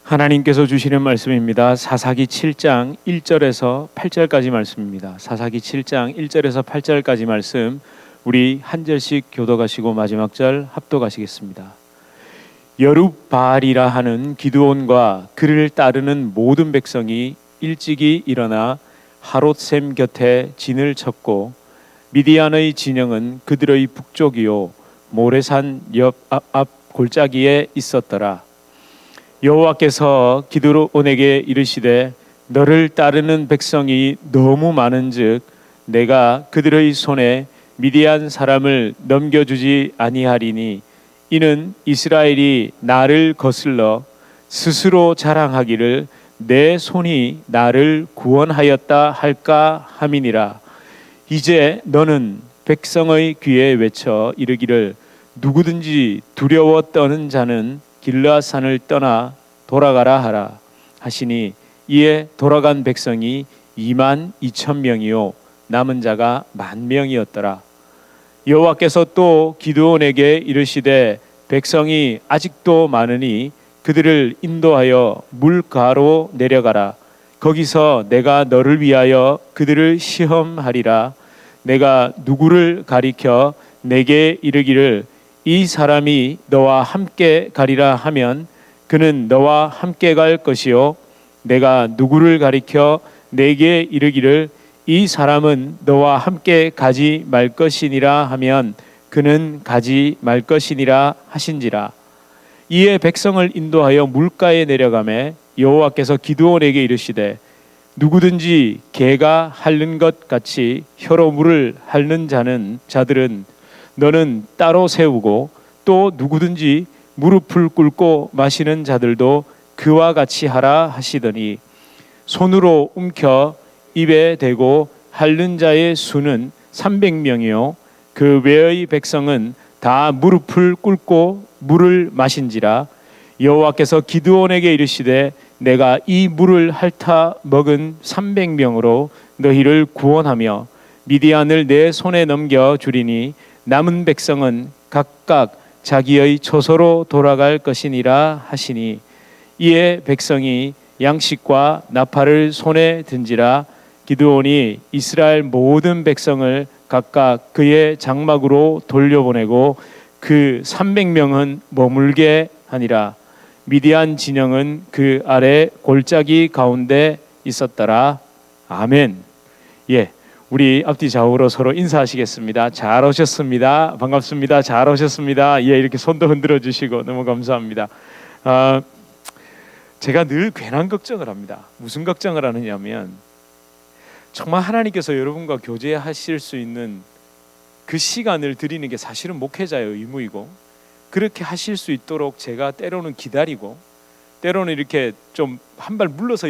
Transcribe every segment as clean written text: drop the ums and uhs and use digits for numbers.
하나님께서 주시는 말씀입니다. 사사기 7장 1절에서 8절까지 말씀입니다. 사사기 7장 1절에서 8절까지 말씀 우리 한 절씩 교독하시고 마지막 절 합독하시겠습니다. 여룹바알이라 하는 기드온과 그를 따르는 모든 백성이 일찍이 일어나 하롯셈 곁에 진을 쳤고 미디안의 진영은 그들의 북쪽이요 모레산 옆 앞 골짜기에 있었더라. 여호와께서 기드온에게 이르시되 너를 따르는 백성이 너무 많은즉 내가 그들의 손에 미디안 사람을 넘겨주지 아니하리니 이는 이스라엘이 나를 거슬러 스스로 자랑하기를 내 손이 나를 구원하였다 할까 함이니라. 이제 너는 백성의 귀에 외쳐 이르기를 누구든지 두려워 떠는 자는 길르앗산을 떠나 돌아가라 하라 하시니 이에 돌아간 백성이 22,000명이요 남은 자가 10,000명이었더라. 여호와께서 또 기드온에게 이르시되 백성이 아직도 많으니 그들을 인도하여 물가로 내려가라. 거기서 내가 너를 위하여 그들을 시험하리라. 내가 누구를 가리켜 내게 이르기를 이 사람이 너와 함께 가리라 하면 그는 너와 함께 갈 것이요 내가 누구를 가리켜 내게 이르기를 이 사람은 너와 함께 가지 말 것이니라 하면 그는 가지 말 것이니라 하신지라. 이에 백성을 인도하여 물가에 내려가매 여호와께서 기드온에게 이르시되 누구든지 개가 핥는 것 같이 혀로 물을 핥는 자들은 너는 따로 세우고 또 누구든지 무릎을 꿇고 마시는 자들도 그와 같이 하라 하시더니 손으로 움켜 입에 대고 핥는 자의 수는 300명이요 그 외의 백성은 다 무릎을 꿇고 물을 마신지라. 여호와께서 기드온에게 이르시되 내가 이 물을 핥아 먹은 300명으로 너희를 구원하며 미디안을 내 손에 넘겨 주리니 남은 백성은 각각 자기의 처소로 돌아갈 것이니라 하시니 이에 백성이 양식과 나팔을 손에 든지라. 기드온이 이스라엘 모든 백성을 각각 그의 장막으로 돌려보내고 그 300명은 머물게 하니라. 미디안 진영은 그 아래 골짜기 가운데 있었더라. 아멘. 예, 우리 앞뒤 좌우로 서로 인사하시겠습니다. 잘 오셨습니다. 반갑습니다. 잘 오셨습니다. 예, 이렇게 손도 흔들어 주시고 너무 감사합니다. 제가 늘 괜한 걱정을 합니다. 무슨 걱정을 하느냐면 정말 하나님께서 여러분과 교제하실 수 있는 그 시간을 드리는 게 사실은 목회자의 의무이고 그렇게 하실 수 있도록 제가 때로는 기다리고 때로는 이렇게 좀 한 발 물러서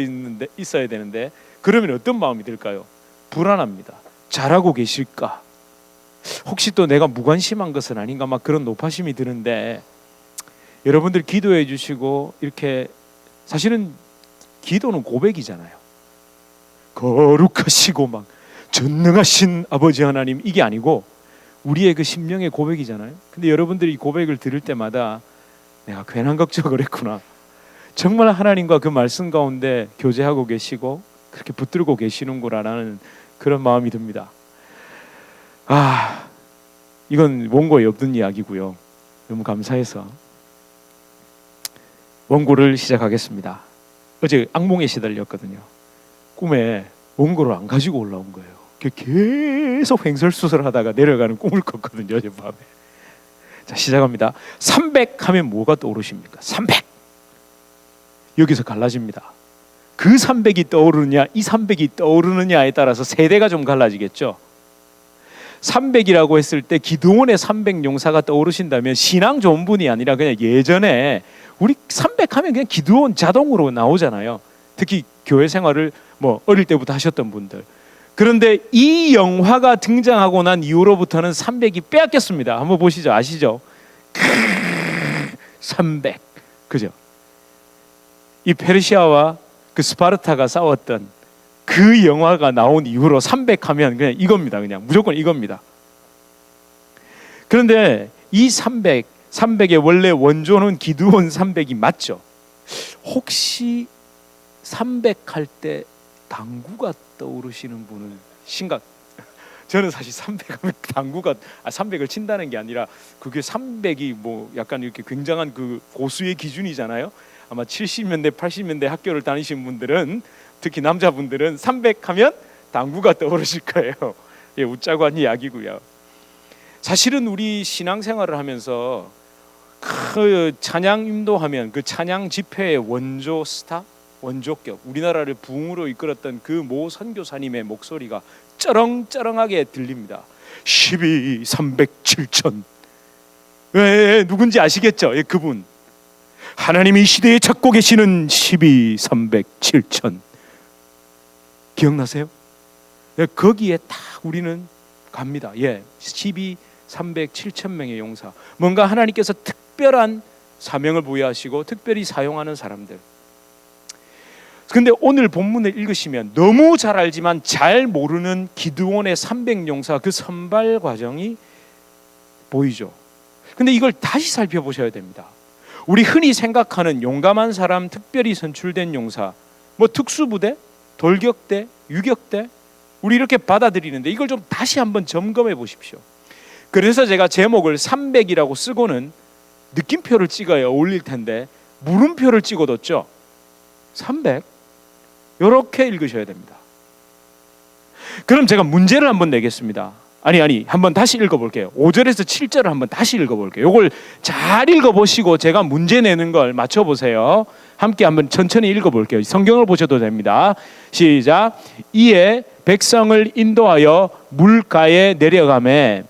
있어야 되는데 그러면 어떤 마음이 들까요? 불안합니다. 잘하고 계실까? 혹시 또 내가 무관심한 것은 아닌가? 막 그런 노파심이 드는데 여러분들 기도해 주시고 이렇게 사실은 기도는 고백이잖아요. 거룩하시고 막 전능하신 아버지 하나님 이게 아니고 우리의 그 심령의 고백이잖아요. 근데 여러분들이 이 고백을 들을 때마다 내가 괜한 걱정을 했구나. 정말 하나님과 그 말씀 가운데 교제하고 계시고 그렇게 붙들고 계시는구나라는 그런 마음이 듭니다. 이건 원고에 없던 이야기고요. 너무 감사해서 원고를 시작하겠습니다. 어제 악몽에 시달렸거든요. 꿈에 원고를 안 가지고 올라온 거예요. 계속 횡설수설하다가 내려가는 꿈을 꿨거든요. 어젯밤에. 자, 시작합니다. 300 하면 뭐가 떠오르십니까? 300. 여기서 갈라집니다. 그 300이 떠오르느냐 이 300이 떠오르느냐에 따라서 세대가 좀 갈라지겠죠. 300이라고 했을 때 기드온의 300 용사가 떠오르신다면 신앙 좋은 분이 아니라 그냥 예전에 우리 300 하면 그냥 기드온 자동으로 나오잖아요. 특히 교회 생활을 어릴 때부터 하셨던 분들. 그런데 이 영화가 등장하고 난 이후로부터는 300이 빼앗겼습니다. 한번 보시죠. 아시죠? 300. 그죠? 이 페르시아와 그 스파르타가 싸웠던 그 영화가 나온 이후로 300 하면 그냥 이겁니다. 그냥 무조건 이겁니다. 그런데 이 300, 300의 원래 원조는 기드온 300이 맞죠? 혹시 300할 때 당구가 떠오르시는 분은 심각. 저는 사실 300하면 당구가 300을 친다는 게 아니라 그게 300이 뭐 약간 이렇게 굉장한 그 고수의 기준이잖아요. 아마 70년대 80년대 학교를 다니신 분들은, 특히 남자분들은 300하면 당구가 떠오르실 거예요. 예, 웃자고 한 이야기고요. 사실은 우리 신앙생활을 하면서 그 찬양 인도하면 그 찬양 집회의 원조 스타, 원조격, 우리나라를 부흥으로 이끌었던 그 모 선교사님의 목소리가 쩌렁쩌렁하게 들립니다. 12, 300, 7천. 예, 누군지 아시겠죠? 예, 그분. 하나님이 이 시대에 찾고 계시는 12, 300, 7천. 기억나세요? 예, 거기에 딱 우리는 갑니다. 예, 12, 300, 7천 명의 용사. 뭔가 하나님께서 특별한 사명을 부여하시고 특별히 사용하는 사람들. 근데 오늘 본문을 읽으시면 너무 잘 알지만 잘 모르는 기드온의 300용사 그 선발 과정이 보이죠. 근데 이걸 다시 살펴보셔야 됩니다. 우리 흔히 생각하는 용감한 사람, 특별히 선출된 용사, 뭐 특수부대, 돌격대, 유격대, 우리 이렇게 받아들이는데 이걸 좀 다시 한번 점검해 보십시오. 그래서 제가 제목을 300이라고 쓰고는 느낌표를 찍어야 어울릴 텐데 물음표를 찍어뒀죠. 300? 이렇게 읽으셔야 됩니다. 그럼 제가 문제를 한번 내겠습니다. 아니 한번 다시 읽어볼게요. 5절에서 7절을 한번 다시 읽어볼게요. 이걸 잘 읽어보시고 제가 문제 내는 걸 맞춰보세요. 함께 한번 천천히 읽어볼게요. 성경을 보셔도 됩니다. 시작. 이에 백성을 인도하여 물가에 내려가매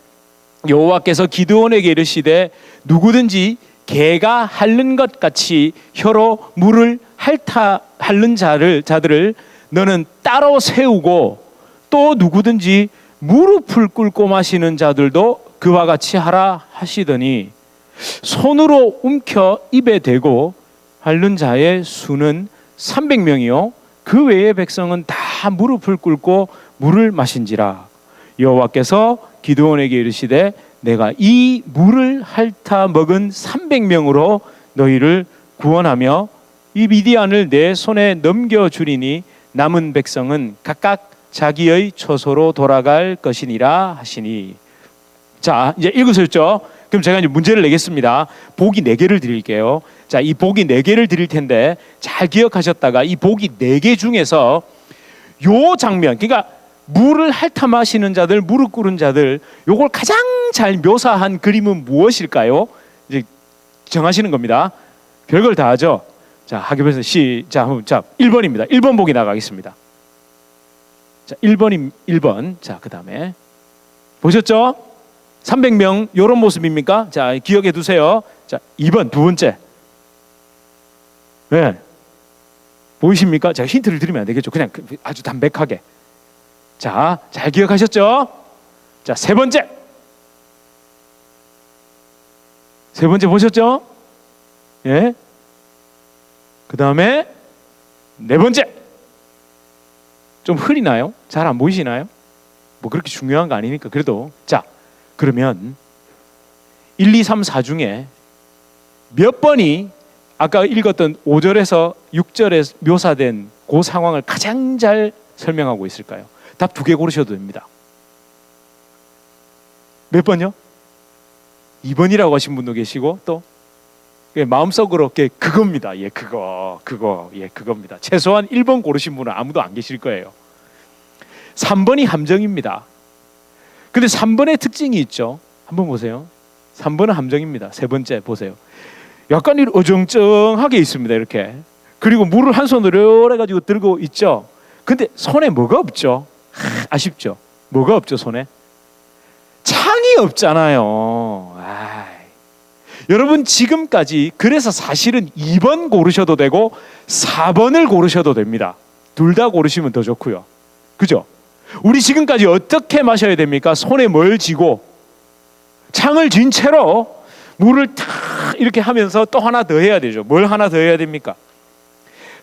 여호와께서 기드온에게 이르시되 누구든지 개가 핥는 것 같이 혀로 물을 핥는 자들을 너는 따로 세우고 또 누구든지 무릎을 꿇고 마시는 자들도 그와 같이 하라 하시더니 손으로 움켜 입에 대고 핥는 자의 수는 300명이요 그 외의 백성은 다 무릎을 꿇고 물을 마신지라. 여호와께서 기드온에게 이르시되 내가 이 물을 핥아 먹은 300명으로 너희를 구원하며 이 미디안을 내 손에 넘겨주리니 남은 백성은 각각 자기의 처소로 돌아갈 것이니라 하시니. 자, 이제 읽으셨죠? 그럼 제가 이제 문제를 내겠습니다. 보기 4개를 드릴게요. 자, 이 보기 4개를 드릴 텐데 잘 기억하셨다가 이 보기 4개 중에서 요 장면, 그러니까 물을 핥아 마시는 자들, 무릎 꿇은 자들, 요걸 가장 잘 묘사한 그림은 무엇일까요? 이제 정하시는 겁니다. 별걸 다 하죠. 자, 하기부터 시작. 자, 1번입니다. 1번 보기 나가겠습니다. 자, 1번. 자, 그다음에 보셨죠? 300명 이런 모습입니까? 자, 기억해 두세요. 자, 2번 두 번째. 네. 보이십니까? 제가 힌트를 드리면 안 되겠죠. 그냥 아주 담백하게. 자, 잘 기억하셨죠? 자, 세 번째 보셨죠? 예. 그 다음에 4번째. 좀 흐리나요? 잘 안 보이시나요? 뭐 그렇게 중요한 거 아니니까 그래도. 자, 그러면 1, 2, 3, 4 중에 몇 번이 아까 읽었던 5절에서 6절에 묘사된 그 상황을 가장 잘 설명하고 있을까요? 답 2개 고르셔도 됩니다. 몇 번요? 2번이라고 하신 분도 계시고 또 마음속으로 그겁니다. 예, 그겁니다. 최소한 1번 고르신 분은 아무도 안 계실 거예요. 3번이 함정입니다. 근데 3번의 특징이 있죠. 한번 보세요. 3번은 함정입니다. 세 번째 보세요. 약간 어정쩡하게 있습니다. 이렇게. 그리고 물을 한 손으로 해가지고 들고 있죠. 근데 손에 뭐가 없죠? 아쉽죠. 뭐가 없죠 손에? 창이 없잖아요. 여러분 지금까지 그래서 사실은 2번 고르셔도 되고 4번을 고르셔도 됩니다. 둘 다 고르시면 더 좋고요. 그죠? 우리 지금까지 어떻게 마셔야 됩니까? 손에 뭘 쥐고 창을 쥔 채로 물을 탁 이렇게 하면서 또 하나 더 해야 되죠. 뭘 하나 더 해야 됩니까?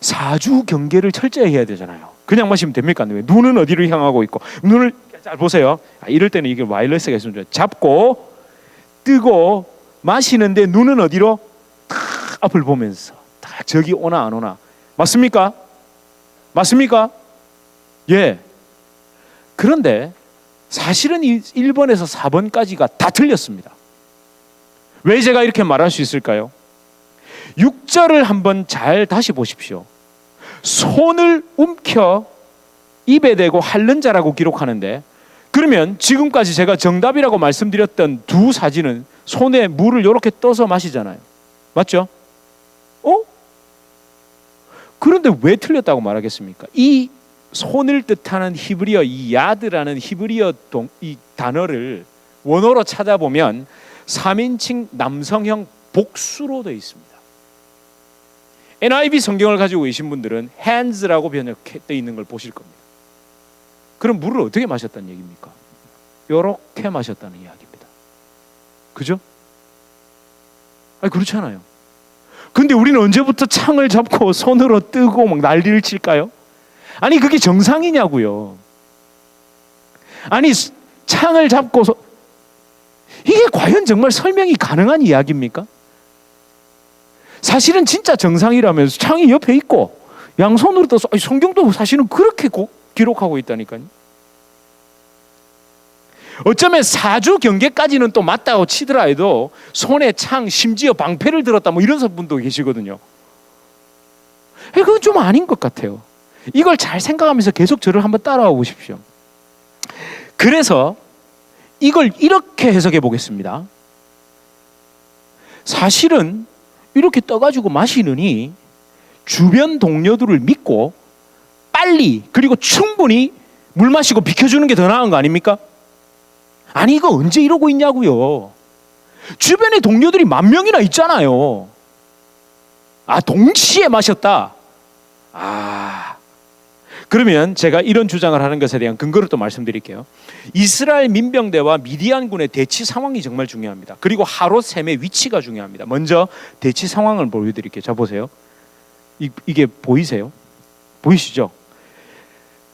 사주 경계를 철저히 해야 되잖아요. 그냥 마시면 됩니까? 눈은 어디로 향하고 있고 눈을 잘 보세요. 이럴 때는 이게 와이어리스가 있으면 좋아요. 잡고 뜨고 마시는데 눈은 어디로? 탁 앞을 보면서 탁 저기 오나 안 오나. 맞습니까? 맞습니까? 예. 그런데 사실은 이 1번에서 4번까지가 다 틀렸습니다. 왜 제가 이렇게 말할 수 있을까요? 6절을 한번 잘 다시 보십시오. 손을 움켜 입에 대고 핥는 자라고 기록하는데, 그러면 지금까지 제가 정답이라고 말씀드렸던 두 사진은 손에 물을 이렇게 떠서 마시잖아요. 맞죠? 그런데 왜 틀렸다고 말하겠습니까? 이 손을 뜻하는 히브리어, 이 야드라는 히브리어 이 단어를 원어로 찾아보면 3인칭 남성형 복수로 되어 있습니다. NIV 성경을 가지고 계신 분들은 hands라고 번역되어 있는 걸 보실 겁니다. 그럼 물을 어떻게 마셨다는 얘기입니까? 이렇게 마셨다는 이야기입니다. 그죠? 아니, 그렇잖아요. 근데 우리는 언제부터 창을 잡고 손으로 뜨고 막 난리를 칠까요? 아니, 그게 정상이냐고요. 아니, 창을 잡고 이게 과연 정말 설명이 가능한 이야기입니까? 사실은 진짜 정상이라면서 창이 옆에 있고 양손으로 떠서, 성경도 사실은 그렇게 기록하고 있다니까요. 어쩌면 사주 경계까지는 또 맞다고 치더라도 손에 창, 심지어 방패를 들었다 뭐 이런 분도 계시거든요. 그건 좀 아닌 것 같아요. 이걸 잘 생각하면서 계속 저를 한번 따라와 보십시오. 그래서 이걸 이렇게 해석해 보겠습니다. 사실은 이렇게 떠가지고 마시느니 주변 동료들을 믿고 빨리 그리고 충분히 물 마시고 비켜주는 게 더 나은 거 아닙니까? 아니, 이거 언제 이러고 있냐고요. 주변에 동료들이 10,000명이나 있잖아요. 동시에 마셨다. 그러면 제가 이런 주장을 하는 것에 대한 근거를 또 말씀드릴게요. 이스라엘 민병대와 미디안군의 대치 상황이 정말 중요합니다. 그리고 하롯셈의 위치가 중요합니다. 먼저 대치 상황을 보여드릴게요. 자, 보세요. 이게 보이세요? 보이시죠?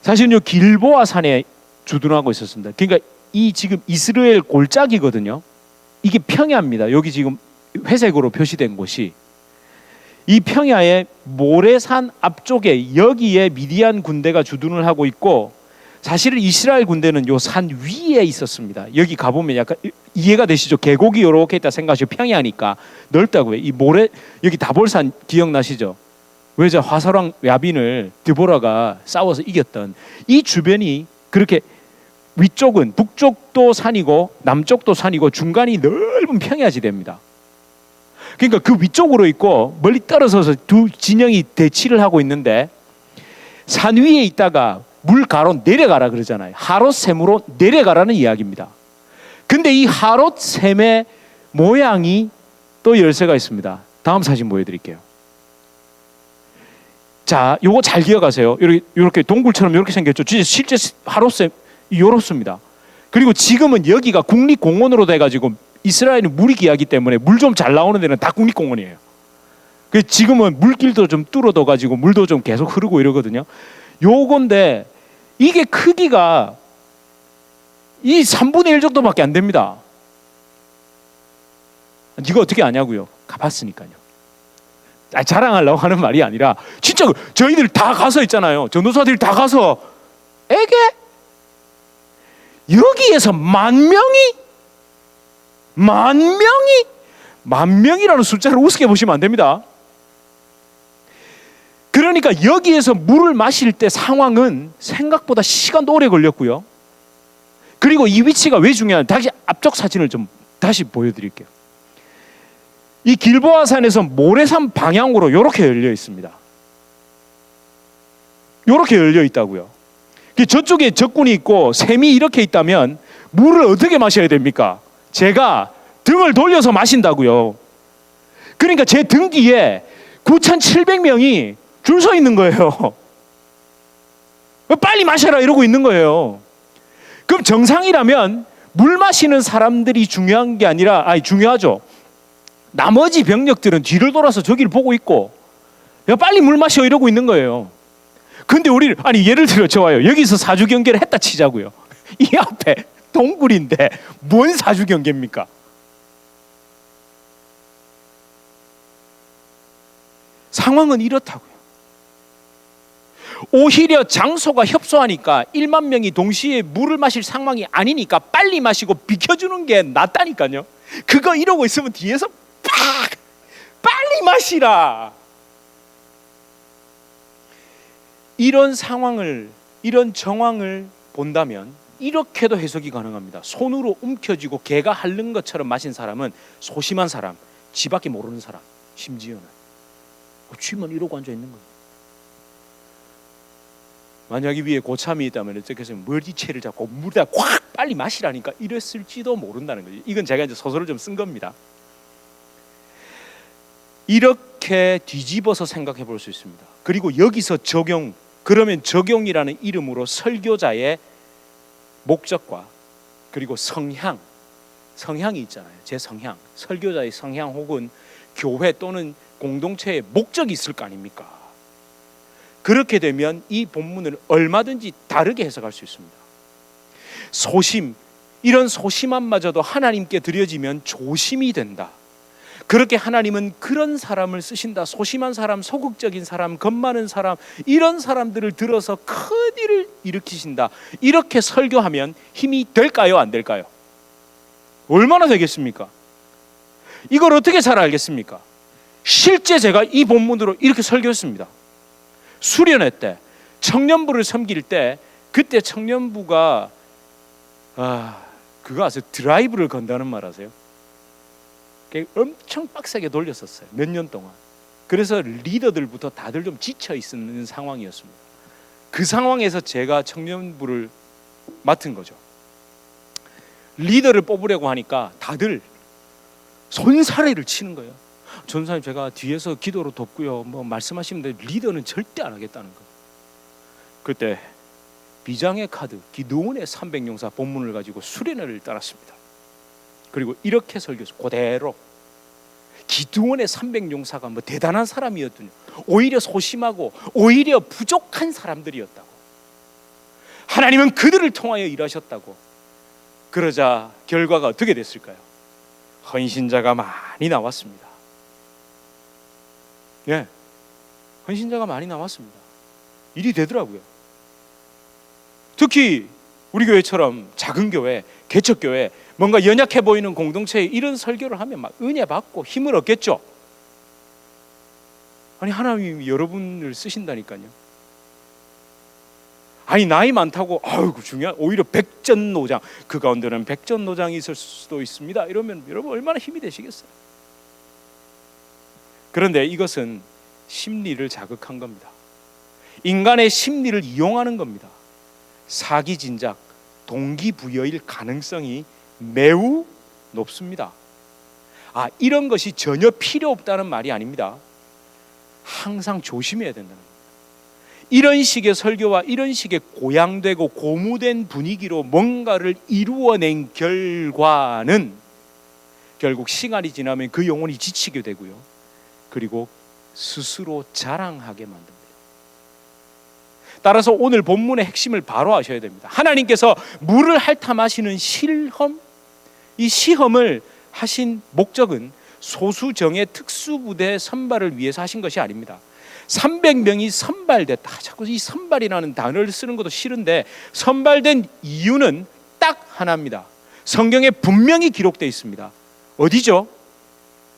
사실은 길보아 산에 주둔하고 있었습니다. 그러니까 이 지금 이스라엘 골짜기거든요. 이게 평야입니다. 여기 지금 회색으로 표시된 곳이 이 평야의 모래산 앞쪽에 여기에 미디안 군대가 주둔을 하고 있고, 사실은 이스라엘 군대는 요 산 위에 있었습니다. 여기 가보면 약간 이해가 되시죠? 계곡이 이렇게 있다 생각하시고 평야니까 넓다고요. 이 모래, 여기 다볼산 기억나시죠? 외자 화살왕 야빈을 드보라가 싸워서 이겼던 이 주변이 그렇게 위쪽은 북쪽도 산이고 남쪽도 산이고 중간이 넓은 평야지대입니다. 그러니까 그 위쪽으로 있고 멀리 떨어져서 두 진영이 대치를 하고 있는데, 산 위에 있다가 물가로 내려가라 그러잖아요. 하롯샘으로 내려가라는 이야기입니다. 근데 이 하롯샘의 모양이 또 열쇠가 있습니다. 다음 사진 보여드릴게요. 자, 요거 잘 기억하세요. 이렇게 동굴처럼 이렇게 생겼죠. 진짜 실제 하롯샘 이렇습니다. 그리고 지금은 여기가 국립공원으로 돼가지고 이스라엘은 물이 귀하기 때문에 물 좀 잘 나오는 데는 다 국립공원이에요. 그래서 지금은 물길도 좀 뚫어둬가지고 물도 좀 계속 흐르고 이러거든요. 요건데 이게 크기가 이 3분의 1 정도밖에 안 됩니다. 이거 어떻게 아냐고요? 가봤으니까요. 자랑하려고 하는 말이 아니라 진짜 저희들 다 가서 있잖아요. 전도사들이 다 가서 에게 여기에서 10,000명이 10,000명이라는 숫자를 우습게 보시면 안 됩니다. 그러니까 여기에서 물을 마실 때 상황은 생각보다 시간도 오래 걸렸고요. 그리고 이 위치가 왜 중요한지 다시 앞쪽 사진을 좀 다시 보여드릴게요. 이 길보아산에서 모래산 방향으로 이렇게 열려 있습니다. 이렇게 열려 있다고요. 저쪽에 적군이 있고 샘이 이렇게 있다면 물을 어떻게 마셔야 됩니까? 제가 등을 돌려서 마신다고요. 그러니까 제 등 뒤에 9,700명이 줄 서 있는 거예요. 빨리 마셔라 이러고 있는 거예요. 그럼 정상이라면 물 마시는 사람들이 중요한 게 아니라, 중요하죠. 나머지 병력들은 뒤를 돌아서 저기를 보고 있고, 야 빨리 물 마셔 이러고 있는 거예요. 근데 우리는, 예를 들어 좋아요. 여기서 사주 경계를 했다 치자고요. 이 앞에 동굴인데 뭔 사주 경계입니까? 상황은 이렇다고요. 오히려 장소가 협소하니까 1만 명이 동시에 물을 마실 상황이 아니니까 빨리 마시고 비켜주는 게 낫다니까요. 그거 이러고 있으면 뒤에서 팍! 빨리 마시라. 이런 상황을, 이런 정황을 본다면 이렇게도 해석이 가능합니다. 손으로 움켜쥐고 개가 핥는 것처럼 마신 사람은 소심한 사람, 지밖에 모르는 사람, 심지어는 쥐만 이러고 앉아 있는 거예요. 만약에 위에 고참이 있다면 어떻게 머리채를 잡고 물에다 콱 빨리 마시라니까 이랬을지도 모른다는 거죠. 이건 제가 이제 소설을 좀 쓴 겁니다. 이렇게 뒤집어서 생각해 볼 수 있습니다. 그리고 여기서 그러면 적용이라는 이름으로 설교자의 목적과 그리고 성향이 있잖아요. 제 성향, 설교자의 성향 혹은 교회 또는 공동체의 목적이 있을 거 아닙니까? 그렇게 되면 이 본문을 얼마든지 다르게 해석할 수 있습니다. 이런 소심함마저도 하나님께 드려지면 조심이 된다. 그렇게 하나님은 그런 사람을 쓰신다. 소심한 사람, 소극적인 사람, 겁 많은 사람, 이런 사람들을 들어서 큰 일을 일으키신다. 이렇게 설교하면 힘이 될까요? 안 될까요? 얼마나 되겠습니까? 이걸 어떻게 잘 알겠습니까? 실제 제가 이 본문으로 이렇게 설교했습니다. 수련회 때 청년부를 섬길 때 그때 청년부가 그거 아세요? 드라이브를 건다는 말 아세요? 엄청 빡세게 돌렸었어요. 몇 년 동안. 그래서 리더들부터 다들 좀 지쳐 있는 상황이었습니다. 그 상황에서 제가 청년부를 맡은 거죠. 리더를 뽑으려고 하니까 다들 손사래를 치는 거예요. 전사님 제가 뒤에서 기도로 돕고요. 뭐 말씀하시면 돼. 리더는 절대 안 하겠다는 거예요. 그때 비장의 카드 기드온의 300용사 본문을 가지고 수련회를 따랐습니다. 그리고 이렇게 설교했어요. 그대로 기드온의 300용사가 뭐 대단한 사람이었더니 오히려 소심하고 오히려 부족한 사람들이었다고. 하나님은 그들을 통하여 일하셨다고. 그러자 결과가 어떻게 됐을까요? 헌신자가 많이 나왔습니다. 예, 헌신자가 많이 나왔습니다. 일이 되더라고요. 특히 우리 교회처럼 작은 교회, 개척교회, 뭔가 연약해 보이는 공동체에 이런 설교를 하면 막 은혜 받고 힘을 얻겠죠. 아니 하나님이 여러분을 쓰신다니까요. 아니 나이 많다고 아이고 중요한 오히려 백전노장, 그 가운데는 백전노장이 있을 수도 있습니다. 이러면 여러분 얼마나 힘이 되시겠어요. 그런데 이것은 심리를 자극한 겁니다. 인간의 심리를 이용하는 겁니다. 사기 진작, 동기부여일 가능성이 매우 높습니다. 이런 것이 전혀 필요 없다는 말이 아닙니다. 항상 조심해야 된다는 겁니다. 이런 식의 설교와 이런 식의 고양되고 고무된 분위기로 뭔가를 이루어낸 결과는 결국 시간이 지나면 그 영혼이 지치게 되고요. 그리고 스스로 자랑하게 만듭니다. 따라서 오늘 본문의 핵심을 바로 아셔야 됩니다. 하나님께서 물을 핥아마시는 실험, 이 시험을 하신 목적은 소수정예 특수부대 선발을 위해서 하신 것이 아닙니다. 300명이 선발됐다. 자꾸 이 선발이라는 단어를 쓰는 것도 싫은데 선발된 이유는 딱 하나입니다. 성경에 분명히 기록되어 있습니다. 어디죠?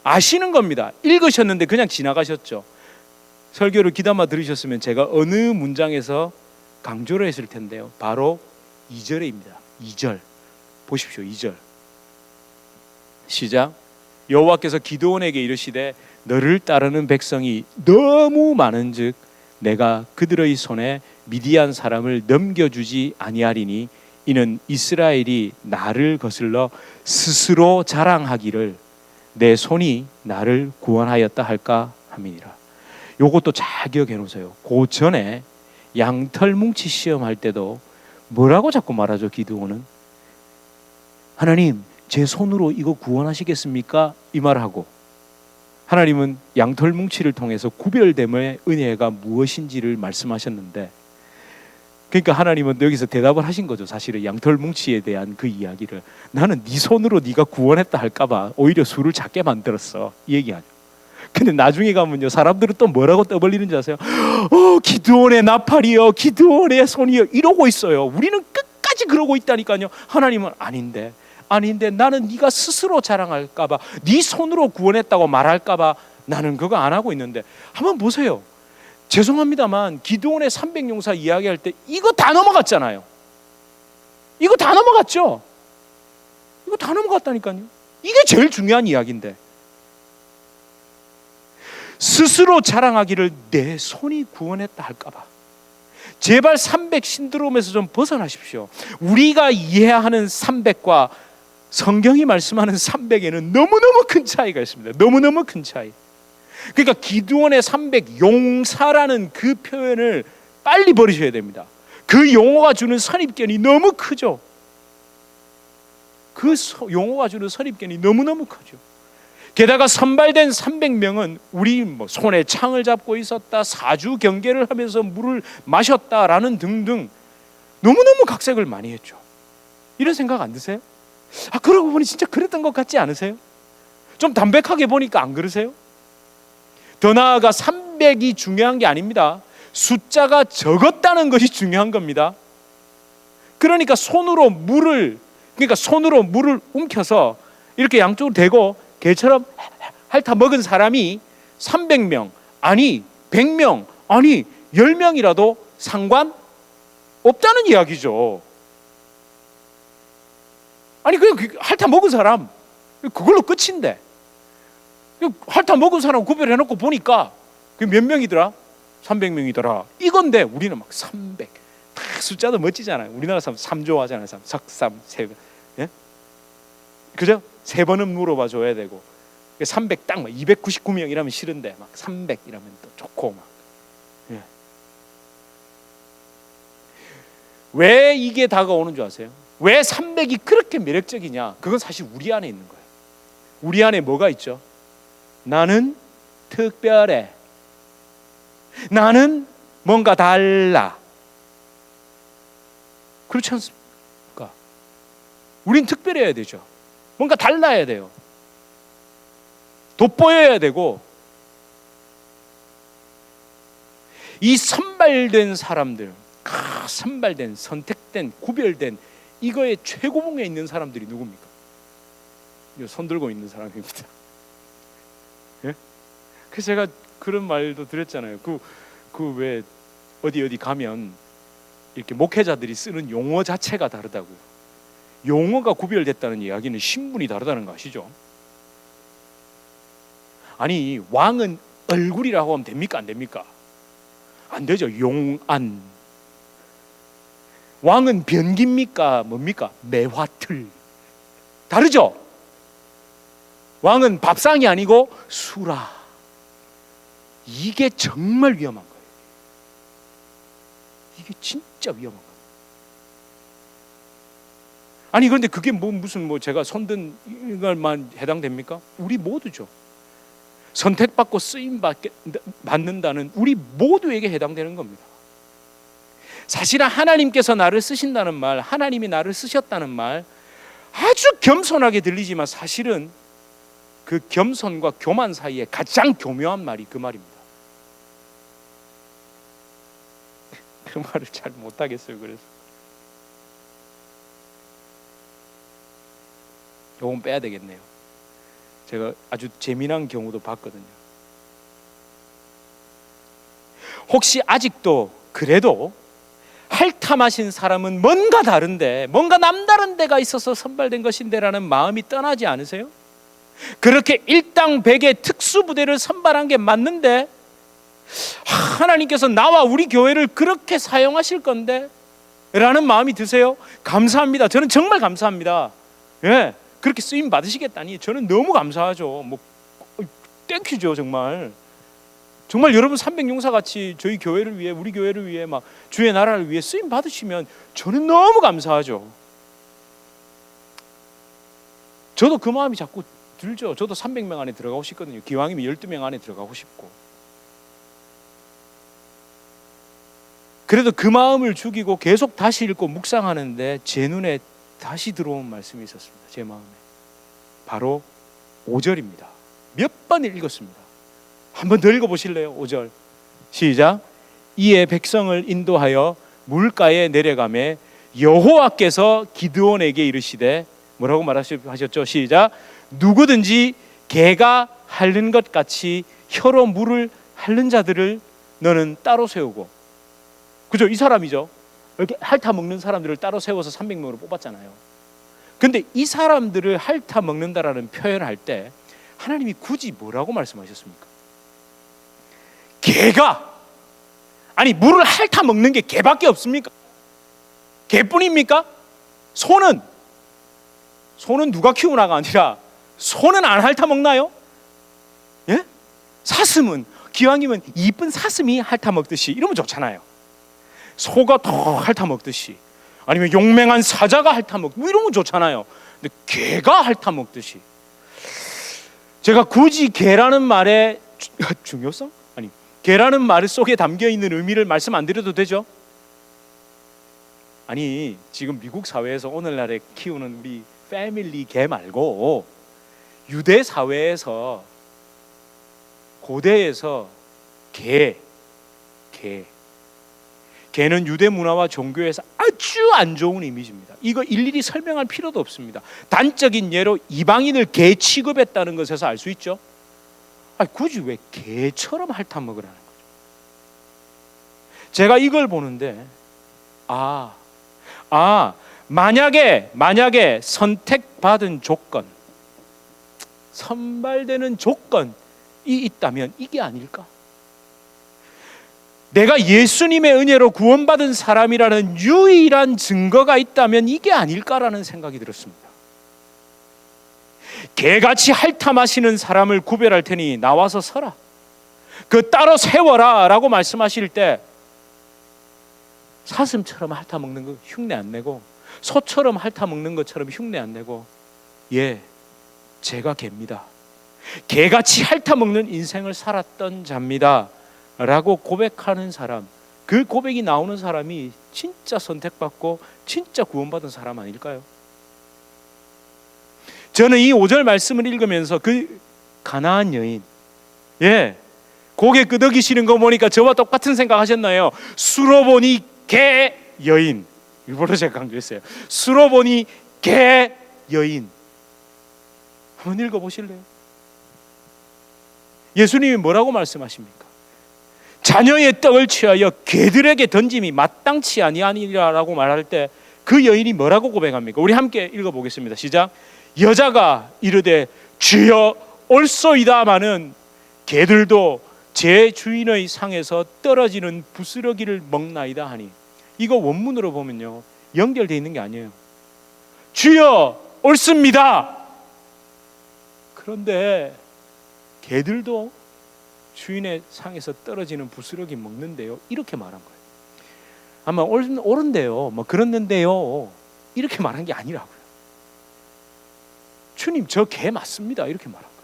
아시는 겁니다. 읽으셨는데 그냥 지나가셨죠. 설교를 귀담아 들으셨으면 제가 어느 문장에서 강조를 했을 텐데요. 바로 2절입니다. 2절 보십시오. 2절 시작. 여호와께서 기드온에게 이르시되 너를 따르는 백성이 너무 많은즉 내가 그들의 손에 미디안 사람을 넘겨주지 아니하리니 이는 이스라엘이 나를 거슬러 스스로 자랑하기를 내 손이 나를 구원하였다 할까 함이니라. 요것도 잘 기억해 놓으세요. 그 전에 양털 뭉치 시험할 때도 뭐라고 자꾸 말하죠? 기드온은 하나님 제 손으로 이거 구원하시겠습니까? 이 말하고 하나님은 양털 뭉치를 통해서 구별됨의 은혜가 무엇인지를 말씀하셨는데, 그러니까 하나님은 여기서 대답을 하신 거죠. 사실은 양털 뭉치에 대한 그 이야기를 나는 네 손으로 네가 구원했다 할까봐 오히려 수를 작게 만들었어 이 얘기하죠. 근데 나중에 가면요, 사람들은 또 뭐라고 떠벌리는지 아세요? 기드온의 나팔이요, 기드온의 손이요, 이러고 있어요. 우리는 끝까지 그러고 있다니까요. 하나님은 아닌데 나는 네가 스스로 자랑할까봐, 네 손으로 구원했다고 말할까봐 나는 그거 안 하고 있는데. 한번 보세요. 죄송합니다만 기드온의 300용사 이야기할 때 이거 다 넘어갔잖아요. 이거 다 넘어갔죠. 이거 다 넘어갔다니까요. 이게 제일 중요한 이야기인데, 스스로 자랑하기를 내 손이 구원했다 할까봐. 제발 300 신드롬에서 좀 벗어나십시오. 우리가 이해하는 300과 성경이 말씀하는 300에는 너무너무 큰 차이가 있습니다. 너무너무 큰 차이. 그러니까 기드온의 300 용사라는 그 표현을 빨리 버리셔야 됩니다. 그 용어가 주는 선입견이 너무 크죠. 그 용어가 주는 선입견이 너무너무 크죠. 게다가 선발된 300명은 우리 손에 창을 잡고 있었다, 사주 경계를 하면서 물을 마셨다라는 등등 너무너무 각색을 많이 했죠. 이런 생각 안 드세요? 그러고 보니 진짜 그랬던 것 같지 않으세요? 좀 담백하게 보니까 안 그러세요? 더 나아가 300이 중요한 게 아닙니다. 숫자가 적었다는 것이 중요한 겁니다. 그러니까 손으로 물을 움켜서 이렇게 양쪽으로 대고 개처럼 핥아 먹은 사람이 300명, 아니 100명, 아니 10명이라도 상관없다는 이야기죠. 아니 그냥 핥아 먹은 사람, 그걸로 끝인데, 핥아 먹은 사람 구별해놓고 보니까 그게 몇 명이더라? 300명이더라 이건데, 우리는 막 300, 숫자도 멋지잖아요. 우리나라 사람 3 좋아하잖아요. 석삼, 세, 예? 그죠? 3번은 물어봐 줘야 되고, 300 딱 299명 이라면 싫은데 막 300 이라면 또 좋고 막. 예. 왜 이게 다가오는 줄 아세요? 왜 300이 그렇게 매력적이냐? 그건 사실 우리 안에 있는 거예요. 우리 안에 뭐가 있죠? 나는 특별해. 나는 뭔가 달라. 그렇지 않습니까? 우린 특별해야 되죠. 뭔가 달라야 돼요. 돋보여야 되고. 이 선발된 사람들, 선발된, 선택된, 구별된, 이거의 최고봉에 있는 사람들이 누굽니까? 손 들고 있는 사람입니다. 예? 그래서 제가 그런 말도 드렸잖아요. 왜 어디 가면 이렇게 목회자들이 쓰는 용어 자체가 다르다고요. 용어가 구별됐다는 이야기는 신분이 다르다는 거 아시죠? 아니, 왕은 얼굴이라고 하면 됩니까? 안 됩니까? 안 되죠. 용안. 왕은 변기입니까? 뭡니까? 매화틀. 다르죠? 왕은 밥상이 아니고 수라. 이게 정말 위험한 거예요. 이게 진짜 위험한 거예요. 아니 그런데 그게 무슨 제가 손든 것만 해당됩니까? 우리 모두죠. 선택받고 쓰임 받는다는 우리 모두에게 해당되는 겁니다. 사실은 하나님께서 나를 쓰신다는 말, 하나님이 나를 쓰셨다는 말, 아주 겸손하게 들리지만 사실은 그 겸손과 교만 사이에 가장 교묘한 말이 그 말입니다. 그 말을 잘 못하겠어요. 그래서 요건 빼야 되겠네요. 제가 아주 재미난 경우도 봤거든요. 혹시 아직도 그래도 핥아마신 사람은 뭔가 다른데, 뭔가 남다른 데가 있어서 선발된 것인데라는 마음이 떠나지 않으세요? 그렇게 일당백의 특수부대를 선발한 게 맞는데 하나님께서 나와 우리 교회를 그렇게 사용하실 건데 라는 마음이 드세요? 감사합니다. 저는 정말 감사합니다. 예, 그렇게 쓰임 받으시겠다니 저는 너무 감사하죠. 땡큐죠. 정말 여러분 300용사 같이 저희 교회를 위해, 우리 교회를 위해, 막 주의 나라를 위해 쓰임 받으시면 저는 너무 감사하죠. 저도 그 마음이 자꾸 들죠. 저도 300명 안에 들어가고 싶거든요. 기왕이면 12명 안에 들어가고 싶고. 그래도 그 마음을 죽이고 계속 다시 읽고 묵상하는데 제 눈에 다시 들어온 말씀이 있었습니다. 제 마음에. 바로 5절입니다. 몇 번 읽었습니다. 한번 더 읽어보실래요? 5절 시작. 이에 백성을 인도하여 물가에 내려가매 여호와께서 기드온에게 이르시되 뭐라고 말하셨죠? 시작. 누구든지 개가 핥는 것 같이 혀로 물을 핥는 자들을 너는 따로 세우고. 그죠? 이 사람이죠. 이렇게 핥아 먹는 사람들을 따로 세워서 300명으로 뽑았잖아요. 근데 이 사람들을 핥아 먹는다라는 표현을 할 때 하나님이 굳이 뭐라고 말씀하셨습니까? 개가, 아니 물을 핥아 먹는 게 개밖에 없습니까? 개뿐입니까? 소는 누가 키우나가 아니라 소는 안 핥아 먹나요? 예? 사슴은 기왕이면 이쁜 사슴이 핥아 먹듯이 이러면 좋잖아요. 소가 더 핥아 먹듯이, 아니면 용맹한 사자가 핥아 먹, 뭐 이러면 좋잖아요. 근데 개가 핥아 먹듯이. 제가 굳이 개라는 말의 중요성? 아니, 개라는 말 속에 담겨 있는 의미를 말씀 안 드려도 되죠? 아니, 지금 미국 사회에서 오늘날에 키우는 우리 패밀리 개 말고 유대 사회에서, 고대에서 개는 유대 문화와 종교에서 아주 안 좋은 이미지입니다. 이거 일일이 설명할 필요도 없습니다. 단적인 예로 이방인을 개 취급했다는 것에서 알 수 있죠. 아니, 굳이 왜 개처럼 핥아 먹으라는 거죠? 제가 이걸 보는데 만약에 선택받은 조건, 선발되는 조건이 있다면 이게 아닐까? 내가 예수님의 은혜로 구원받은 사람이라는 유일한 증거가 있다면 이게 아닐까라는 생각이 들었습니다. 개같이 핥아 마시는 사람을 구별할 테니 나와서 서라, 그 따로 세워라 라고 말씀하실 때 사슴처럼 핥아 먹는 거 흉내 안 내고, 소처럼 핥아 먹는 것처럼 흉내 안 내고, 예, 제가 개입니다, 개같이 핥아 먹는 인생을 살았던 자입니다 라고 고백하는 사람, 그 고백이 나오는 사람이 진짜 선택받고 진짜 구원받은 사람 아닐까요? 저는 이 5절 말씀을 읽으면서 그 가나안 여인, 예, 고개 끄덕이시는 거 보니까 저와 똑같은 생각 하셨나요? 수로보니 개 여인, 일부러 제가 강조했어요. 수로보니 개 여인, 한번 읽어보실래요? 예수님이 뭐라고 말씀하십니까? 자녀의 떡을 취하여 개들에게 던짐이 마땅치 아니하니라라고 말할 때 그 여인이 뭐라고 고백합니까? 우리 함께 읽어보겠습니다. 시작. 여자가 이르되 주여 올소이다마는 개들도 제 주인의 상에서 떨어지는 부스러기를 먹나이다 하니, 이거 원문으로 보면요 연결되어 있는 게 아니에요. 주여 옳습니다. 그런데 개들도 주인의 상에서 떨어지는 부스러기 먹는데요, 이렇게 말한 거예요. 아마 옳은데요, 뭐 그렇는데요, 이렇게 말한 게 아니라고요. 주님, 저 개 맞습니다, 이렇게 말한 거예요.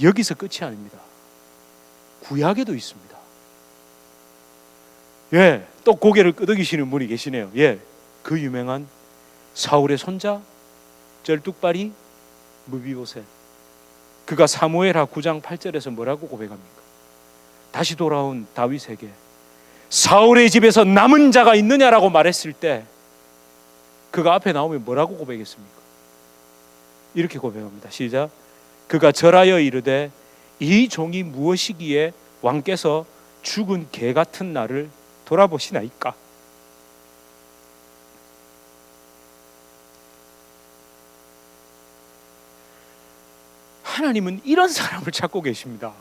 여기서 끝이 아닙니다. 구약에도 있습니다. 예, 또 고개를 끄덕이시는 분이 계시네요. 예, 그 유명한 사울의 손자 쩔뚝발이 무비보셋, 그가 사무엘하 9장 8절에서 뭐라고 고백합니까? 다시 돌아온 다윗에게 사울의 집에서 남은 자가 있느냐라고 말했을 때 그가 앞에 나오면 뭐라고 고백했습니까? 이렇게 고백합니다. 시작. 그가 절하여 이르되 이 종이 무엇이기에 왕께서 죽은 개 같은 나를 돌아보시나이까? 하나님은 이런 사람을 찾고 계십니다.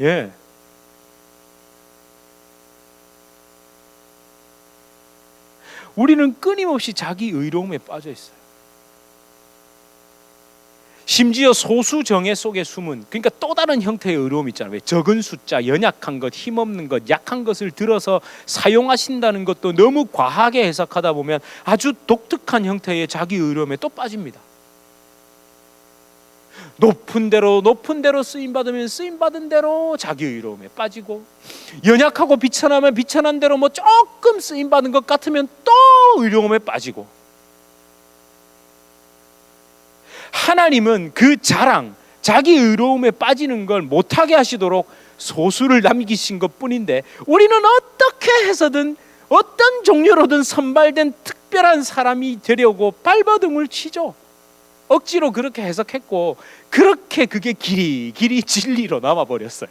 예. 우리는 끊임없이 자기 의로움에 빠져 있어요. 심지어 소수 정예 속에 숨은, 그러니까 또 다른 형태의 의로움 있잖아요. 왜? 적은 숫자, 연약한 것, 힘없는 것, 약한 것을 들어서 사용하신다는 것도 너무 과하게 해석하다 보면 아주 독특한 형태의 자기 의로움에 또 빠집니다. 높은 대로 쓰임 받으면 쓰임 받은 대로 자기 의로움에 빠지고, 연약하고 비천하면 비천한 대로 뭐 조금 쓰임 받은 것 같으면 또 의로움에 빠지고, 하나님은 그 자랑, 자기 의로움에 빠지는 걸 못하게 하시도록 소수를 남기신 것뿐인데, 우리는 어떻게 해서든 어떤 종류로든 선발된 특별한 사람이 되려고 발버둥을 치죠. 억지로 그렇게 해석했고, 그렇게 그게 길이 진리로 남아버렸어요.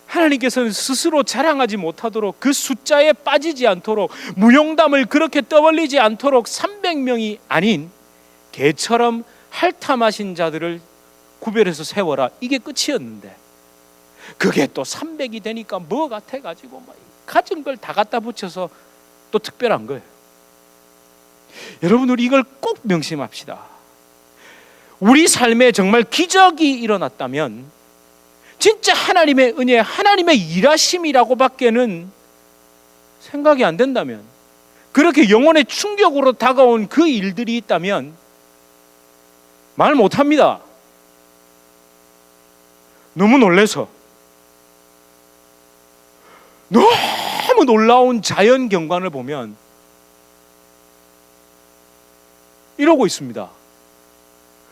하나님께서는 스스로 자랑하지 못하도록, 그 숫자에 빠지지 않도록, 무용담을 그렇게 떠벌리지 않도록 300명이 아닌 개처럼 핥아마신 자들을 구별해서 세워라, 이게 끝이었는데, 그게 또 300이 되니까 뭐 같아가지고 막 가진 걸 다 갖다 붙여서 또 특별한 거예요. 여러분, 우리 이걸 꼭 명심합시다. 우리 삶에 정말 기적이 일어났다면, 진짜 하나님의 은혜, 하나님의 일하심이라고 밖에는 생각이 안 된다면, 그렇게 영혼의 충격으로 다가온 그 일들이 있다면 말 못합니다. 너무 놀라서, 너무 놀라운 자연 경관을 보면 이러고 있습니다.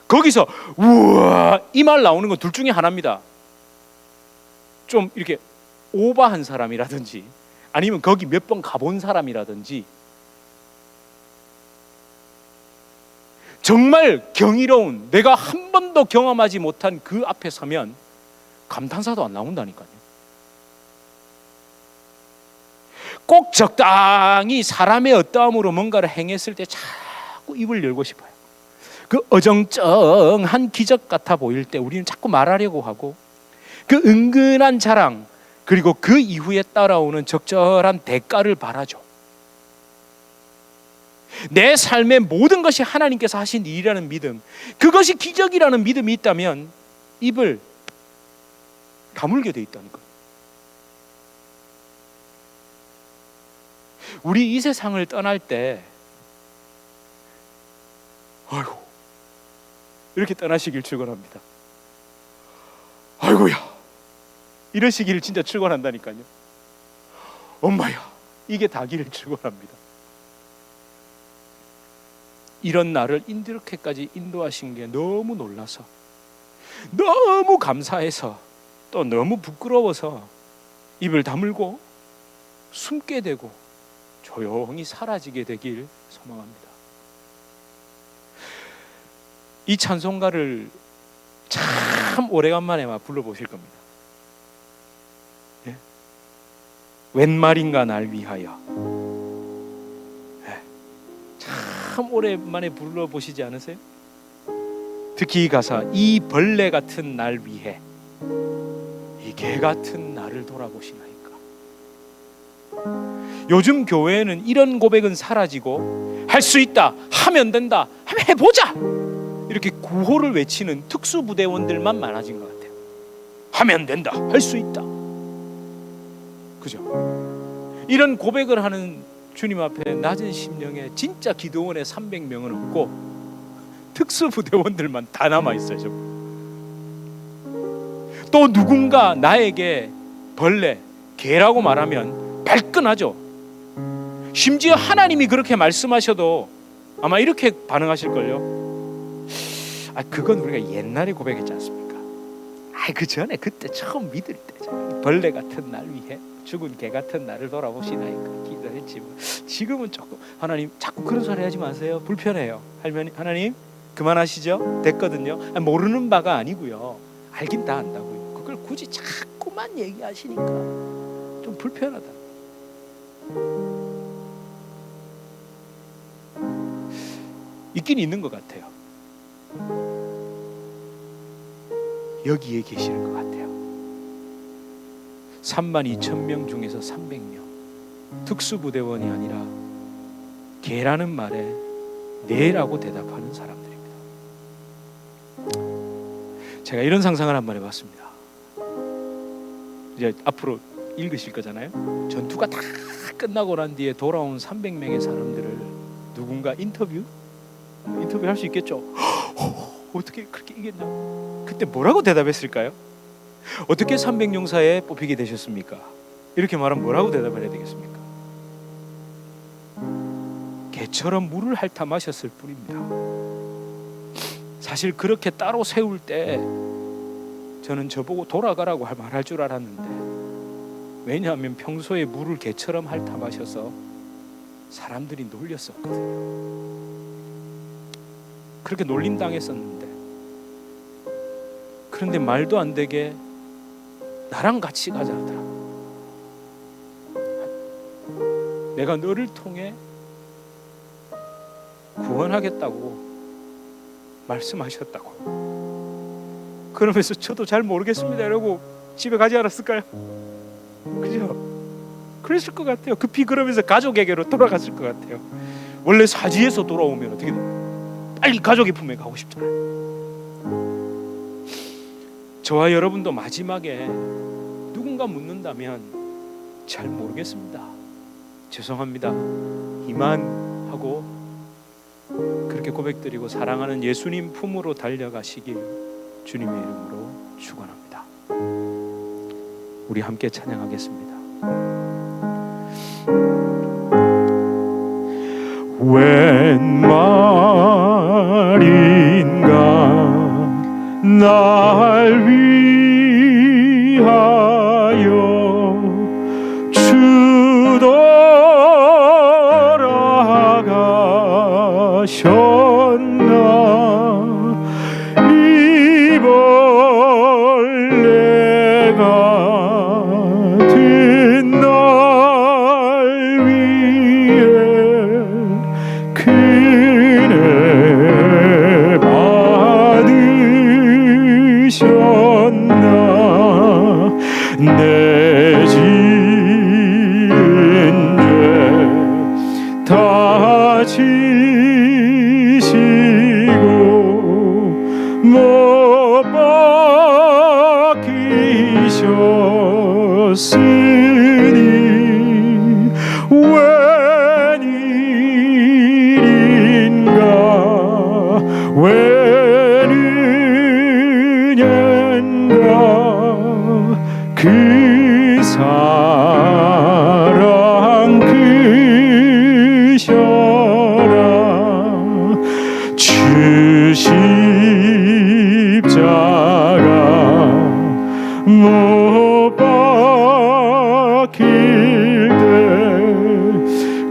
거기서 우와, 이 말 나오는 건 둘 중에 하나입니다. 좀 이렇게 오버한 사람이라든지, 아니면 거기 몇 번 가본 사람이라든지, 정말 경이로운, 내가 한 번도 경험하지 못한 그 앞에 서면 감탄사도 안 나온다니까요. 꼭 적당히 사람의 어떠함으로 뭔가를 행했을 때 자꾸 입을 열고 싶어요. 그 어정쩡한 기적 같아 보일 때 우리는 자꾸 말하려고 하고, 그 은근한 자랑, 그리고 그 이후에 따라오는 적절한 대가를 바라죠. 내 삶의 모든 것이 하나님께서 하신 일이라는 믿음, 그것이 기적이라는 믿음이 있다면 입을 다물게 돼 있다는 거예요. 우리 이 세상을 떠날 때, 아이고, 이렇게 떠나시길 축원합니다. 아이고야, 이러시기를 진짜 축원한다니까요. 엄마야, 이게 다기를 축원합니다. 이런 나를 이렇게까지 인도하신 게 너무 놀라서, 너무 감사해서, 또 너무 부끄러워서 입을 다물고 숨게 되고 조용히 사라지게 되길 소망합니다. 이 찬송가를 참 오래간만에 불러보실 겁니다. 예? 웬 말인가 날 위하여. 예. 참 오랜만에 불러보시지 않으세요? 특히 이 가사, 이 벌레 같은 날 위해 이 개 같은 나를 돌아보시나이까. 요즘 교회는 이런 고백은 사라지고, 할 수 있다, 하면 된다, 한번 해보자, 이렇게 구호를 외치는 특수부대원들만 많아진 것 같아요. 하면 된다, 할 수 있다, 그죠? 이런 고백을 하는 주님 앞에 낮은 심령에 진짜 기도원의 300명은 없고 특수부대원들만 다 남아있어요. 또 누군가 나에게 벌레, 개라고 말하면 발끈하죠. 심지어 하나님이 그렇게 말씀하셔도 아마 이렇게 반응하실걸요. 아, 그건 우리가 옛날에 고백했지 않습니까? 아, 그 전에 그때 처음 믿을 때죠. 벌레 같은 날 위해 죽은 개 같은 나를 돌아보시나이까 기도했지 뭐. 지금은 조금, 하나님 자꾸 그런 소리 하지 마세요, 불편해요. 하나님 그만하시죠, 됐거든요. 모르는 바가 아니고요, 알긴 다 안다고요. 그걸 굳이 자꾸만 얘기하시니까 좀 불편하다. 있긴 있는 것 같아요. 여기에 계시는 것 같아요. 32,000명 중에서 300명, 특수부대원이 아니라 개라는 말에 네라고 대답하는 사람들입니다. 제가 이런 상상을 한번 해봤습니다. 이제 앞으로 읽으실 거잖아요. 전투가 다 끝나고 난 뒤에 돌아온 300명의 사람들을 누군가 인터뷰할 수 있겠죠. 어떻게 그렇게 이겼냐? 그때 뭐라고 대답했을까요? 어떻게 300용사에 뽑히게 되셨습니까? 이렇게 말하면 뭐라고 대답을 해야 되겠습니까? 개처럼 물을 핥아 마셨을 뿐입니다. 사실 그렇게 따로 세울 때 저는 저보고 돌아가라고 말할 줄 알았는데, 왜냐하면 평소에 물을 개처럼 핥아마셔서 사람들이 놀렸었거든요. 그렇게 놀림당했었는데, 그런데 말도 안 되게 나랑 같이 가자 하더라고. 내가 너를 통해 구원하겠다고 말씀하셨다고. 그러면서 저도 잘 모르겠습니다 이러고 집에 가지 않았을까요? 그죠? 그랬을 것 같아요. 급히 그러면서 가족에게로 돌아갔을 것 같아요. 원래 사지에서 돌아오면 어떻게 돼요? 빨리 가족의 품에 가고 싶잖아요. 저와 여러분도 마지막에 누군가 묻는다면 잘 모르겠습니다, 죄송합니다, 이만 하고 그렇게 고백드리고 사랑하는 예수님 품으로 달려가시길 주님의 이름으로 축원합니다. 우리 함께 찬양하겠습니다. 웬 말인가 날 위하여 주 돌아가셨나. 이 벌레 같은 날 위해 그네 받으셨나. 내 지은 죄 다 지시고 못 박히셨으니 웬일인가 웬은연가 그 사랑 크셔라. 주 십자가 못 박힐 때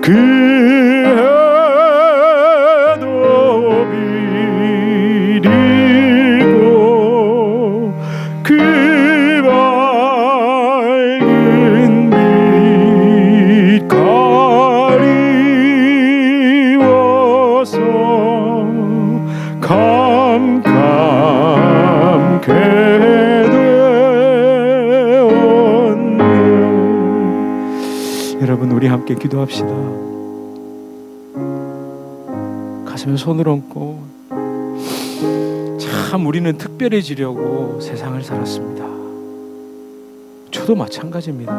그 해도 비리고 그 밝은 빛 가리워서 캄캄케 되었네. 여러분, 우리 함께 기도합시다. 가슴에 손을 얹고, 참 우리는 특별해지려고 세상을 살았습니다. 저도 마찬가지입니다.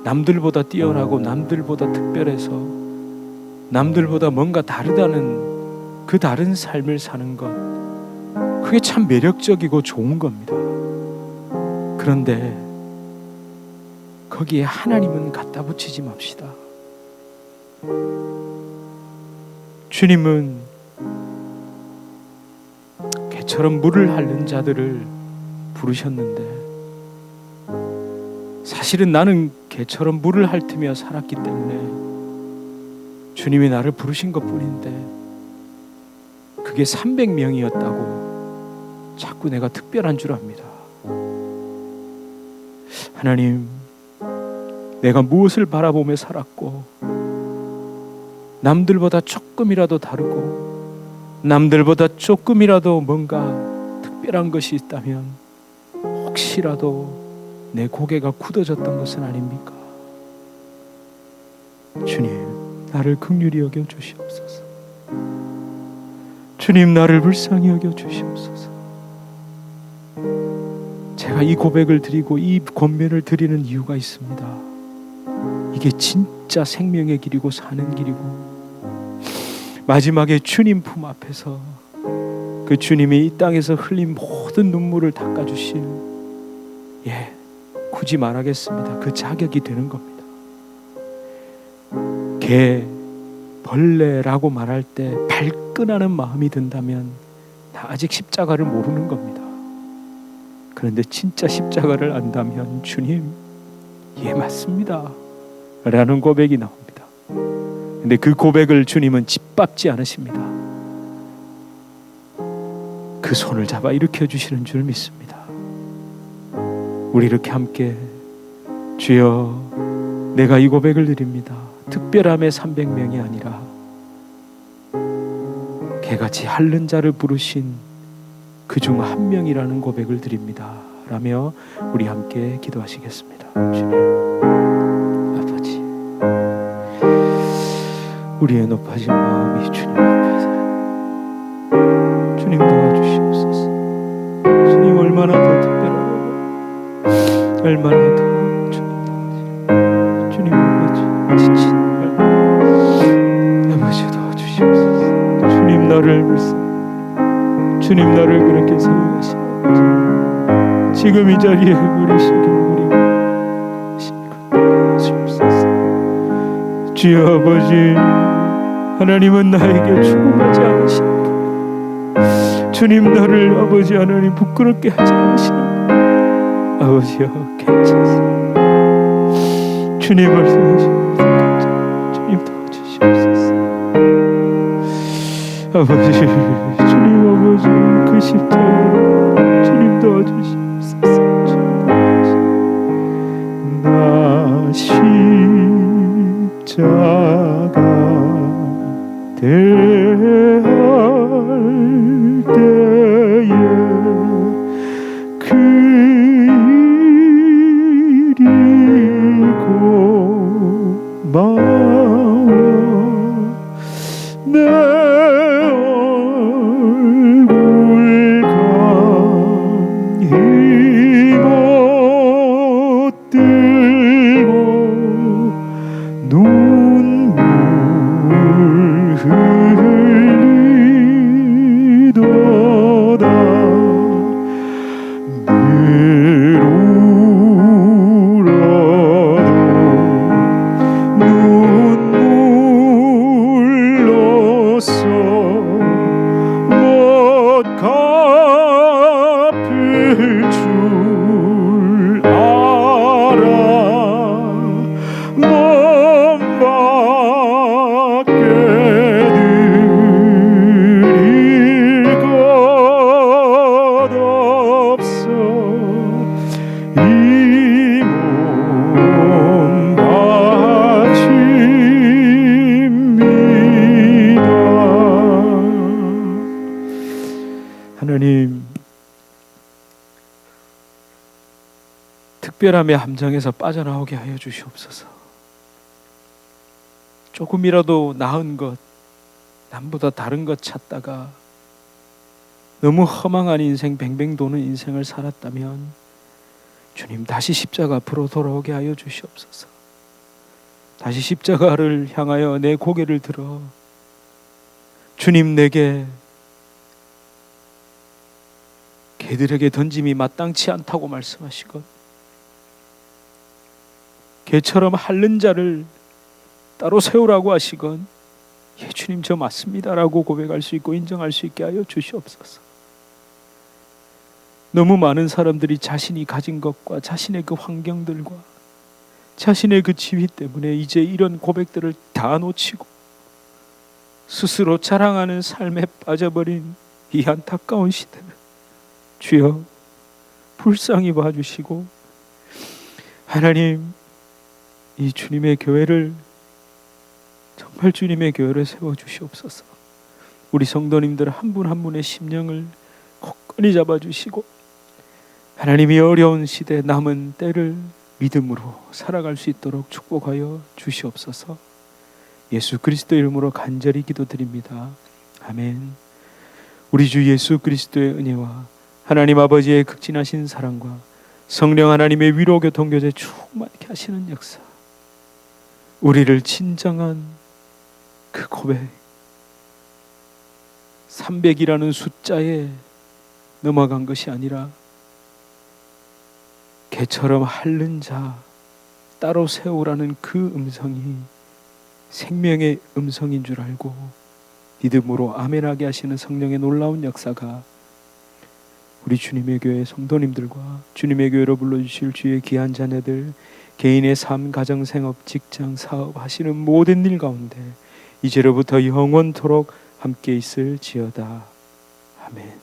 남들보다 뛰어나고 남들보다 특별해서 남들보다 뭔가 다르다는 그 다른 삶을 사는 것, 그게 참 매력적이고 좋은 겁니다. 그런데 거기에 하나님은 갖다 붙이지 맙시다. 주님은 개처럼 물을 핥는 자들을 부르셨는데, 사실은 나는 개처럼 물을 핥으며 살았기 때문에 주님이 나를 부르신 것뿐인데, 그게 300명이었다고 자꾸 내가 특별한 줄 압니다. 하나님, 내가 무엇을 바라보며 살았고, 남들보다 조금이라도 다르고 남들보다 조금이라도 뭔가 특별한 것이 있다면 혹시라도 내 고개가 굳어졌던 것은 아닙니까? 주님, 나를 긍휼히 여겨 주시옵소서. 주님, 나를 불쌍히 여겨 주시옵소서. 제가 이 고백을 드리고 이 권면을 드리는 이유가 있습니다. 이게 진짜 생명의 길이고 사는 길이고, 마지막에 주님 품 앞에서 그 주님이 이 땅에서 흘린 모든 눈물을 닦아주실, 굳이 말하겠습니다, 그 자격이 되는 겁니다. 개, 벌레라고 말할 때 발끈하는 마음이 든다면 나 아직 십자가를 모르는 겁니다. 그런데 진짜 십자가를 안다면 주님, 예 맞습니다 라는 고백이 나옵니다. 근데 그 고백을 주님은 짓밟지 않으십니다. 그 손을 잡아 일으켜 주시는 줄 믿습니다. 우리 이렇게 함께 주여 내가 이 고백을 드립니다. 특별함의 300명이 아니라 개같이 핥는 자를 부르신 그 중 한 명이라는 고백을 드립니다 라며 우리 함께 기도하시겠습니다. 주님 아버지, 우리의 높아진 마음이 주님 앞에서 주님 도와주시옵소서. 주님 얼마나 더 특별하고 얼마나 더 주님 아버지 지친 아버지 도와주시옵소서. 주님 나를 불쌍히, 주님 나를 그렇게 사랑하시옵소서. 지금 이 자리에 우리 속에 우리 주옵소서. 주여 아버지, 하나님은 나에게 추구하지 않으시는 분, 주님 나를 아버지 하나님 부끄럽게 하지 않으시는 분, 아버지여 괜찮습니다. 주님 말씀하십니다. 주님 도와주시옵소서. 아버지, 주님 아버지 그 십자가로 주님 도와주시옵소서. 나 십자가 대할 때에 그 일이 고마워 내 얼굴 감히고 뜨고 눈물 흘리도다 늘 울어도 눈물로써 못 갚을 줄 알아 몸 밖에 드릴 것 없어 이 몸 바칩니다. 하나님, 특별함의 함정에서 빠져나오게 하여 주시옵소서. 조금이라도 나은 것, 남보다 다른 것 찾다가 너무 허망한 인생, 뱅뱅 도는 인생을 살았다면 주님 다시 십자가 앞으로 돌아오게 하여 주시옵소서. 다시 십자가를 향하여 내 고개를 들어 주님, 내게 개들에게 던짐이 마땅치 않다고 말씀하시건 개처럼 핥는 자를 따로 세우라고 하시건 예 주님 저 맞습니다라고 고백할 수 있고 인정할 수 있게 하여 주시옵소서. 너무 많은 사람들이 자신이 가진 것과 자신의 그 환경들과 자신의 그 지위 때문에 이제 이런 고백들을 다 놓치고 스스로 자랑하는 삶에 빠져버린 이 안타까운 시대를 주여 불쌍히 봐주시고 하나님, 이 주님의 교회를 정말 주님의 교회를 세워주시옵소서. 우리 성도님들 한 분 한 분의 심령을 굳건히 잡아주시고 하나님이 어려운 시대 남은 때를 믿음으로 살아갈 수 있도록 축복하여 주시옵소서. 예수 그리스도 이름으로 간절히 기도드립니다. 아멘. 우리 주 예수 그리스도의 은혜와 하나님 아버지의 극진하신 사랑과 성령 하나님의 위로 교통 교제 충만케 하시는 역사, 우리를 진정한 그 고백 300이라는 숫자에 넘어간 것이 아니라 개처럼 핥는 자 따로 세우라는 그 음성이 생명의 음성인 줄 알고 믿음으로 아멘하게 하시는 성령의 놀라운 역사가 우리 주님의 교회 성도님들과 주님의 교회로 불러주실 주의 귀한 자녀들, 개인의 삶, 가정, 생업, 직장, 사업 하시는 모든 일 가운데 이제로부터 영원토록 함께 있을지어다. 아멘.